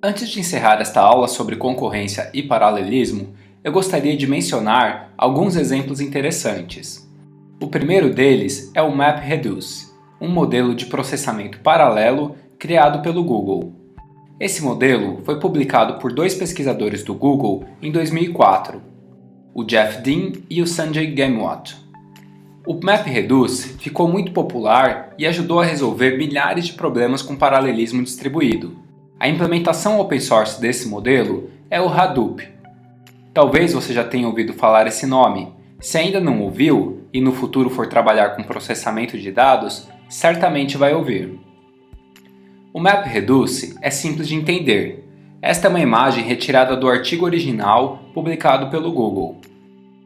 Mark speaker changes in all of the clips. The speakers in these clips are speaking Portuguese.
Speaker 1: Antes de encerrar esta aula sobre concorrência e paralelismo, eu gostaria de mencionar alguns exemplos interessantes. O primeiro deles é o MapReduce, um modelo de processamento paralelo criado pelo Google. Esse modelo foi publicado por dois pesquisadores do Google em 2004, o Jeff Dean e o Sanjay Ghemwat. O MapReduce ficou muito popular e ajudou a resolver milhares de problemas com paralelismo distribuído. A implementação open source desse modelo é o Hadoop. Talvez você já tenha ouvido falar esse nome. Se ainda não ouviu e no futuro for trabalhar com processamento de dados, certamente vai ouvir. O MapReduce é simples de entender. Esta é uma imagem retirada do artigo original publicado pelo Google.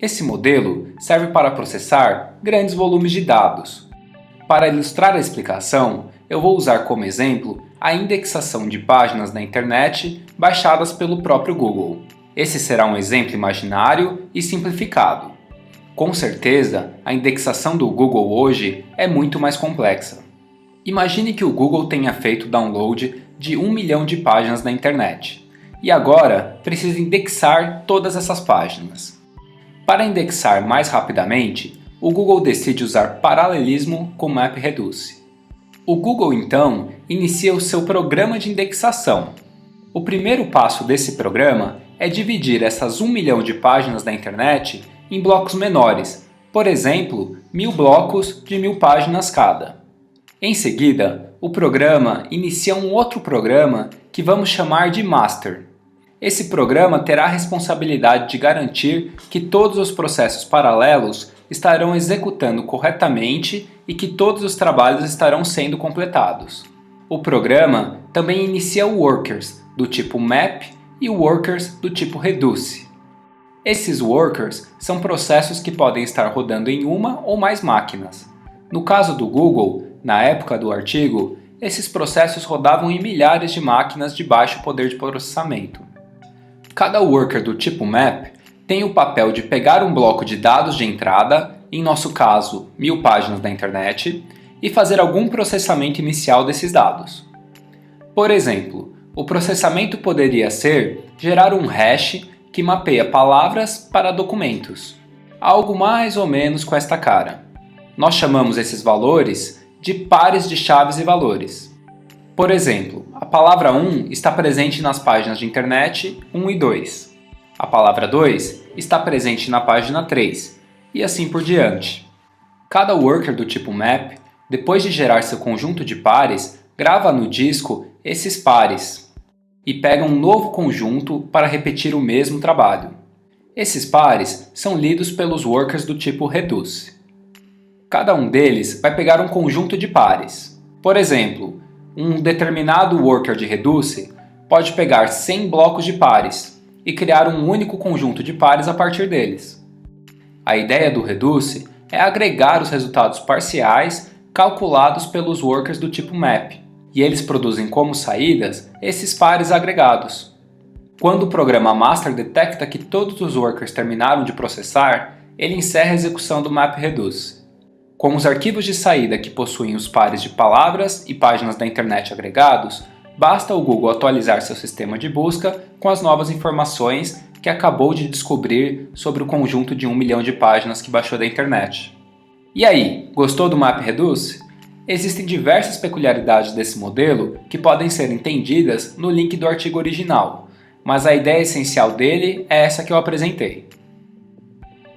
Speaker 1: Esse modelo serve para processar grandes volumes de dados. Para ilustrar a explicação, eu vou usar como exemplo a indexação de páginas na internet baixadas pelo próprio Google. Esse será um exemplo imaginário e simplificado. Com certeza, a indexação do Google hoje é muito mais complexa. Imagine que o Google tenha feito download de 1 milhão de páginas na internet e agora precisa indexar todas essas páginas. Para indexar mais rapidamente, o Google decide usar paralelismo com MapReduce. O Google então inicia o seu programa de indexação. O primeiro passo desse programa é dividir essas 1 milhão de páginas da internet em blocos menores, por exemplo, 1000 blocos de 1000 páginas cada. Em seguida, o programa inicia um outro programa que vamos chamar de Master. Esse programa terá a responsabilidade de garantir que todos os processos paralelos estarão executando corretamente e que todos os trabalhos estarão sendo completados. O programa também inicia workers do tipo Map e workers do tipo Reduce. Esses workers são processos que podem estar rodando em uma ou mais máquinas. No caso do Google, na época do artigo, esses processos rodavam em milhares de máquinas de baixo poder de processamento. Cada worker do tipo Map tem o papel de pegar um bloco de dados de entrada, em nosso caso 1000 páginas da internet, e fazer algum processamento inicial desses dados. Por exemplo, o processamento poderia ser gerar um hash que mapeia palavras para documentos, algo mais ou menos com esta cara. Nós chamamos esses valores de pares de chaves e valores. Por exemplo, a palavra 1 está presente nas páginas de internet 1 e 2. A palavra 2 está presente na página 3, e assim por diante. Cada worker do tipo Map, depois de gerar seu conjunto de pares, grava no disco esses pares e pega um novo conjunto para repetir o mesmo trabalho. Esses pares são lidos pelos workers do tipo Reduce. Cada um deles vai pegar um conjunto de pares. Por exemplo, um determinado worker de Reduce pode pegar 100 blocos de pares e criar um único conjunto de pares a partir deles. A ideia do Reduce é agregar os resultados parciais calculados pelos workers do tipo Map, e eles produzem como saídas esses pares agregados. Quando o programa Master detecta que todos os workers terminaram de processar, ele encerra a execução do MapReduce. Com os arquivos de saída que possuem os pares de palavras e páginas da internet agregados, basta o Google atualizar seu sistema de busca com as novas informações que acabou de descobrir sobre o conjunto de 1 milhão de páginas que baixou da internet. E aí, gostou do MapReduce? Existem diversas peculiaridades desse modelo que podem ser entendidas no link do artigo original, mas a ideia essencial dele é essa que eu apresentei.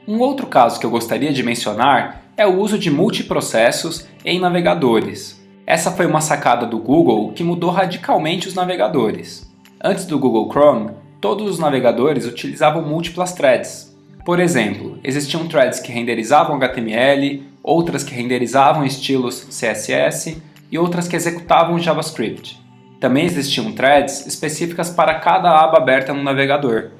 Speaker 1: Um outro caso que eu gostaria de mencionar é o uso de multiprocessos em navegadores. Essa foi uma sacada do Google que mudou radicalmente os navegadores. Antes do Google Chrome, todos os navegadores utilizavam múltiplas threads. Por exemplo, existiam threads que renderizavam HTML, outras que renderizavam estilos CSS e outras que executavam JavaScript. Também existiam threads específicas para cada aba aberta no navegador.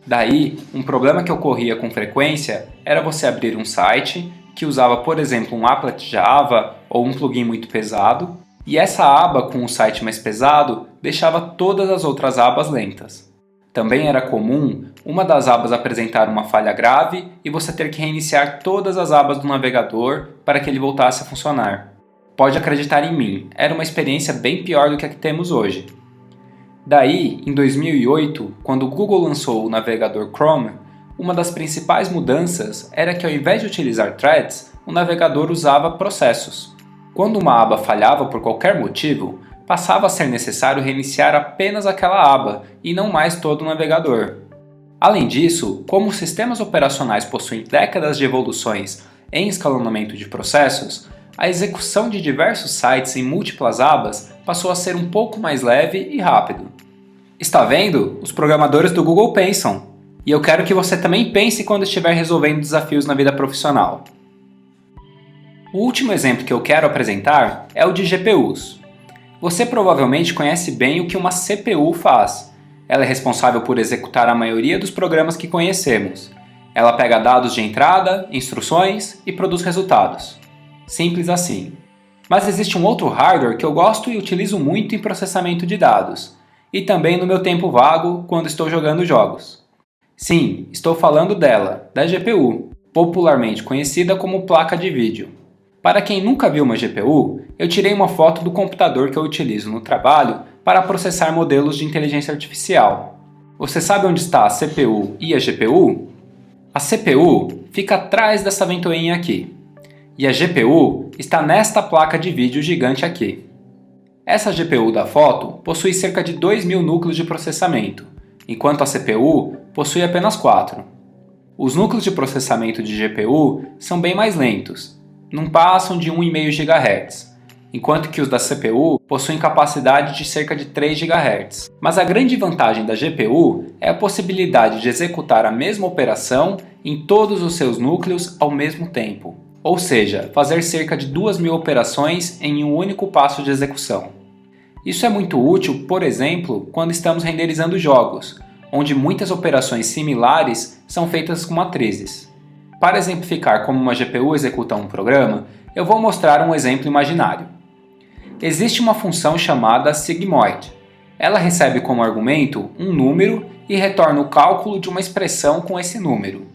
Speaker 1: Daí, um problema que ocorria com frequência era você abrir um site que usava, por exemplo, um applet Java ou um plugin muito pesado, e essa aba com o site mais pesado deixava todas as outras abas lentas. Também era comum uma das abas apresentar uma falha grave e você ter que reiniciar todas as abas do navegador para que ele voltasse a funcionar. Pode acreditar em mim, era uma experiência bem pior do que a que temos hoje. Daí, em 2008, quando o Google lançou o navegador Chrome, uma das principais mudanças era que ao invés de utilizar threads, o navegador usava processos. Quando uma aba falhava por qualquer motivo, passava a ser necessário reiniciar apenas aquela aba e não mais todo o navegador. Além disso, como os sistemas operacionais possuem décadas de evoluções em escalonamento de processos, a execução de diversos sites em múltiplas abas passou a ser um pouco mais leve e rápido. Está vendo? Os programadores do Google pensam! E eu quero que você também pense quando estiver resolvendo desafios na vida profissional. O último exemplo que eu quero apresentar é o de GPUs. Você provavelmente conhece bem o que uma CPU faz. Ela é responsável por executar a maioria dos programas que conhecemos. Ela pega dados de entrada, instruções e produz resultados. Simples assim. Mas existe um outro hardware que eu gosto e utilizo muito em processamento de dados, e também no meu tempo vago quando estou jogando jogos. Sim, estou falando dela, da GPU, popularmente conhecida como placa de vídeo. Para quem nunca viu uma GPU, eu tirei uma foto do computador que eu utilizo no trabalho para processar modelos de inteligência artificial. Você sabe onde está a CPU e a GPU? A CPU fica atrás dessa ventoinha aqui. E a GPU está nesta placa de vídeo gigante aqui. Essa GPU da foto possui cerca de 2.000 núcleos de processamento, enquanto a CPU possui apenas 4. Os núcleos de processamento de GPU são bem mais lentos, não passam de 1,5 GHz, enquanto que os da CPU possuem capacidade de cerca de 3 GHz. Mas a grande vantagem da GPU é a possibilidade de executar a mesma operação em todos os seus núcleos ao mesmo tempo. Ou seja, fazer cerca de 2.000 operações em um único passo de execução. Isso é muito útil, por exemplo, quando estamos renderizando jogos, onde muitas operações similares são feitas com matrizes. Para exemplificar como uma GPU executa um programa, eu vou mostrar um exemplo imaginário. Existe uma função chamada sigmoid. Ela recebe como argumento um número e retorna o cálculo de uma expressão com esse número.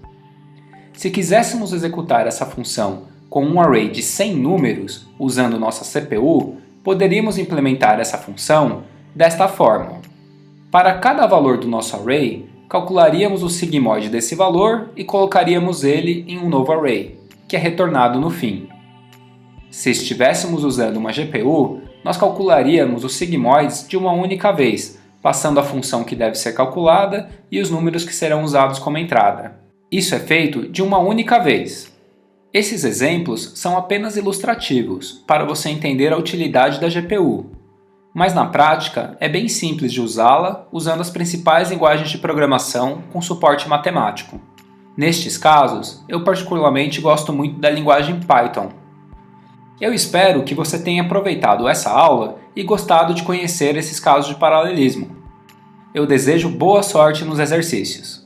Speaker 1: Se quiséssemos executar essa função com um array de 100 números, usando nossa CPU, poderíamos implementar essa função desta forma. Para cada valor do nosso array, calcularíamos o sigmoid desse valor e colocaríamos ele em um novo array, que é retornado no fim. Se estivéssemos usando uma GPU, nós calcularíamos os sigmoids de uma única vez, passando a função que deve ser calculada e os números que serão usados como entrada. Isso é feito de uma única vez. Esses exemplos são apenas ilustrativos, para você entender a utilidade da GPU. Mas na prática, é bem simples de usá-la usando as principais linguagens de programação com suporte matemático. Nestes casos, eu particularmente gosto muito da linguagem Python. Eu espero que você tenha aproveitado essa aula e gostado de conhecer esses casos de paralelismo. Eu desejo boa sorte nos exercícios.